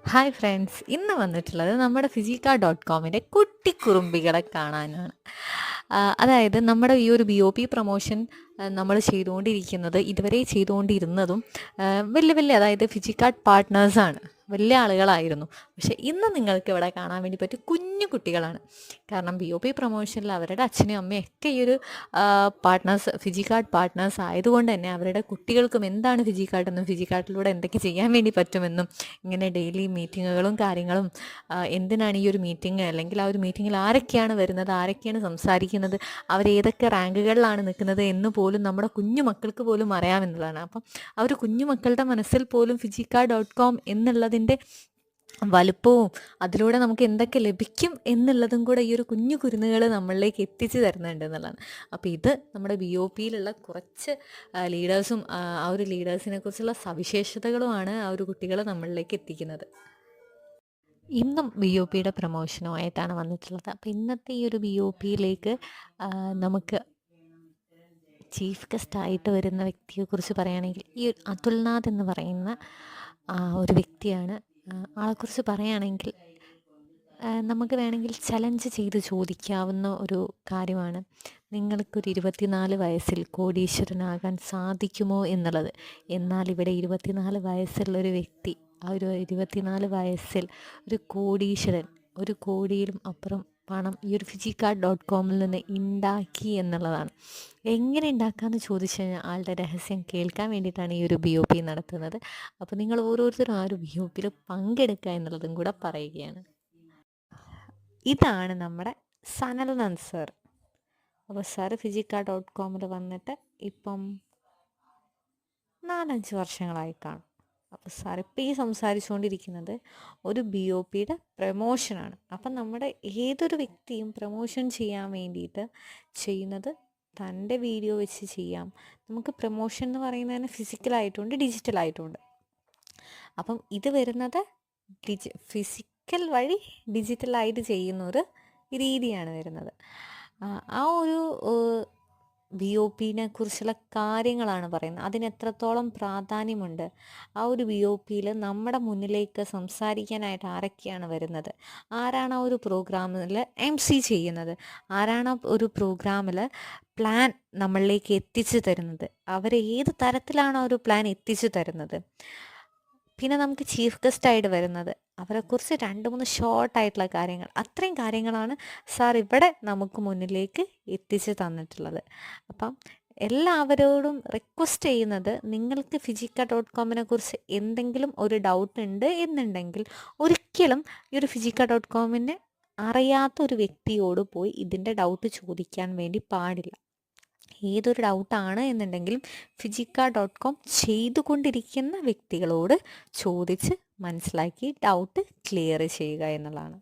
Hi friends, ഇന്ന് വന്നിട്ടുള്ളത് നമ്മുടെ ഫിസിക്ക.കോമിൻ്റെ കുട്ടി കുറുമ്പികളെ കാണാനാണ്. അതായത് നമ്മുടെ ഈ ഒരു BOP പ്രൊമോഷൻ നമ്മൾ ചെയ്തുകൊണ്ടിരിക്കുന്നത്, ഇതുവരെ ചെയ്തുകൊണ്ടിരുന്നതും വലിയ വലിയ, അതായത് ഫിജിക്കാർട്ട് പാർട്ട്നേഴ്സാണ്, വലിയ ആളുകളായിരുന്നു. പക്ഷേ ഇന്ന് നിങ്ങൾക്ക് ഇവിടെ കാണാൻ വേണ്ടി പറ്റിയ കുഞ്ഞു കുട്ടികളാണ്. കാരണം BOP പ്രൊമോഷനിൽ അവരുടെ അച്ഛനും അമ്മയും ഒക്കെ ഈ ഒരു പാർട്ട്നേഴ്സ്, ഫിജിക്കാർട്ട് പാർട്ട്നേഴ്സ് ആയതുകൊണ്ട് തന്നെ അവരുടെ കുട്ടികൾക്കും എന്താണ് ഫിജിക്കാർട്ടെന്നും ഫിജിക്കാർട്ടിലൂടെ എന്തൊക്കെ ചെയ്യാൻ വേണ്ടി പറ്റുമെന്നും, ഇങ്ങനെ ഡെയിലി മീറ്റിങ്ങുകളും കാര്യങ്ങളും, എന്തിനാണ് ഈ ഒരു മീറ്റിംഗ്, അല്ലെങ്കിൽ ആ ഒരു മീറ്റിങ്ങിൽ ആരൊക്കെയാണ് വരുന്നത്, ആരൊക്കെയാണ് സംസാരിക്കുന്നത്, അവരേതൊക്കെ റാങ്കുകളിലാണ് നിൽക്കുന്നത് എന്ന് പോലും നമ്മുടെ കുഞ്ഞു മക്കൾക്ക് പോലും അറിയാമെന്നുള്ളതാണ്. അപ്പം ആ ഒരു കുഞ്ഞു മക്കളുടെ മനസ്സിൽ പോലും ഫിജിക്ക.കോം എന്നുള്ളതിൻ്റെ വലുപ്പവും അതിലൂടെ നമുക്ക് എന്തൊക്കെ ലഭിക്കും എന്നുള്ളതും കൂടെ ഈ ഒരു കുഞ്ഞു കുരുന്നുകൾ നമ്മളിലേക്ക് എത്തിച്ചു തരുന്നുണ്ട് എന്നുള്ളതാണ്. അപ്പോൾ ഇത് നമ്മുടെ BOPയിലുള്ള കുറച്ച് ലീഡേഴ്സും ആ ഒരു ലീഡേഴ്സിനെ കുറിച്ചുള്ള സവിശേഷതകളുമാണ് ആ ഒരു കുട്ടികളെ നമ്മളിലേക്ക് എത്തിക്കുന്നത്. ഇന്നും BOPയുടെ പ്രൊമോഷനുമായിട്ടാണ് വന്നിട്ടുള്ളത്. അപ്പോൾ ഇന്നത്തെ ഈ ഒരു BOPയിലേക്ക് നമുക്ക് ചീഫ് ഗസ്റ്റായിട്ട് വരുന്ന വ്യക്തിയെക്കുറിച്ച് പറയുകയാണെങ്കിൽ, ഈ അതുൽനാഥ് എന്ന് പറയുന്ന ഒരു വ്യക്തിയാണ്. ആളെക്കുറിച്ച് പറയുകയാണെങ്കിൽ നമുക്ക് വേണമെങ്കിൽ ചലഞ്ച് ചെയ്ത് ചോദിക്കാവുന്ന ഒരു കാര്യമാണ്, നിങ്ങൾക്കൊരു 24 വയസ്സിൽ കോടീശ്വരനാകാൻ സാധിക്കുമോ എന്നുള്ളത്. എന്നാൽ ഇവിടെ 24 വയസ്സുള്ളൊരു വ്യക്തി, ആ ഒരു 24 വയസ്സിൽ ഒരു കോടീശ്വരൻ, ഒരു കോടിയിലും അപ്പുറം പണം ഈ ഒരു ഫിജിക്ക.കോമിൽ നിന്ന് ഉണ്ടാക്കി എന്നുള്ളതാണ്. എങ്ങനെ ഉണ്ടാക്കാമെന്ന് ചോദിച്ചു കഴിഞ്ഞാൽ ആളുടെ രഹസ്യം കേൾക്കാൻ വേണ്ടിയിട്ടാണ് ഈ ഒരു BOP നടത്തുന്നത്. അപ്പോൾ നിങ്ങൾ ഓരോരുത്തരും ആ ഒരു BOPയിൽ പങ്കെടുക്കുക എന്നുള്ളതും കൂടെ പറയുകയാണ്. ഇതാണ് നമ്മുടെ സനൽനന്ദ് സർ. അപ്പോൾ സാറ് ഫിജിക്ക.കോമിൽ വന്നിട്ട് ഇപ്പം 4-5 വർഷങ്ങളായി കാണും. അപ്പോൾ സാർ ഇപ്പോൾ ഈ സംസാരിച്ചുകൊണ്ടിരിക്കുന്നത് ഒരു BOPയുടെ പ്രമോഷനാണ്. അപ്പം നമ്മുടെ ഏതൊരു വ്യക്തിയും പ്രമോഷൻ ചെയ്യാൻ വേണ്ടിയിട്ട് ചെയ്യുന്നത് തൻ്റെ വീഡിയോ വെച്ച് ചെയ്യാം. നമുക്ക് പ്രമോഷൻ എന്ന് പറയുന്നതിന് ഫിസിക്കലായിട്ടുമുണ്ട്, ഡിജിറ്റലായിട്ടുമുണ്ട്. അപ്പം ഇത് വരുന്നത് ഫിസിക്കൽ വഴി ഡിജിറ്റലായിട്ട് ചെയ്യുന്ന ഒരു രീതിയാണ് വരുന്നത്. ആ ഒരു BOPനെ കുറിച്ചുള്ള കാര്യങ്ങളാണ് പറയുന്നത്. അതിന് എത്രത്തോളം പ്രാധാന്യമുണ്ട്, ആ ഒരു BOPയിൽ നമ്മുടെ മുന്നിലേക്ക് സംസാരിക്കാനായിട്ട് ആരൊക്കെയാണ് വരുന്നത്, ആരാണ് ആ ഒരു പ്രോഗ്രാമിൽ MC ചെയ്യുന്നത്, ആരാണ് ഒരു പ്രോഗ്രാമിൽ പ്ലാൻ നമ്മളിലേക്ക് എത്തിച്ചു തരുന്നത്, അവർ ഏത് തരത്തിലാണ് ആ ഒരു പ്ലാൻ എത്തിച്ചു തരുന്നത്, പിന്നെ നമുക്ക് ചീഫ് ഗസ്റ്റായിട്ട് വരുന്നത്, അവരെക്കുറിച്ച് 2-3 ഷോർട്ടായിട്ടുള്ള കാര്യങ്ങൾ, അത്രയും കാര്യങ്ങളാണ് സാർ ഇവിടെ നമുക്ക് മുന്നിലേക്ക് എത്തിച്ച് തന്നിട്ടുള്ളത്. അപ്പം എല്ലാവരോടും റിക്വസ്റ്റ് ചെയ്യുന്നത്, നിങ്ങൾക്ക് ഫിജിക്ക.കോമിനെ കുറിച്ച് എന്തെങ്കിലും ഒരു ഡൗട്ട് ഉണ്ട് എന്നുണ്ടെങ്കിൽ ഒരിക്കലും ഈ ഒരു ഫിജിക്ക.കോമിനെ അറിയാത്ത ഒരു വ്യക്തിയോട് പോയി ഇതിൻ്റെ ഡൗട്ട് ചോദിക്കാൻ വേണ്ടി പാടില്ല. ഏതൊരു ഡൗട്ടാണ് എന്നുണ്ടെങ്കിലും ഫിജിക്ക.കോം ചെയ്തുകൊണ്ടിരിക്കുന്ന വ്യക്തികളോട് ചോദിച്ച് മനസ്സിലാക്കി ഡൗട്ട് ക്ലിയർ ചെയ്യുക എന്നുള്ളതാണ്.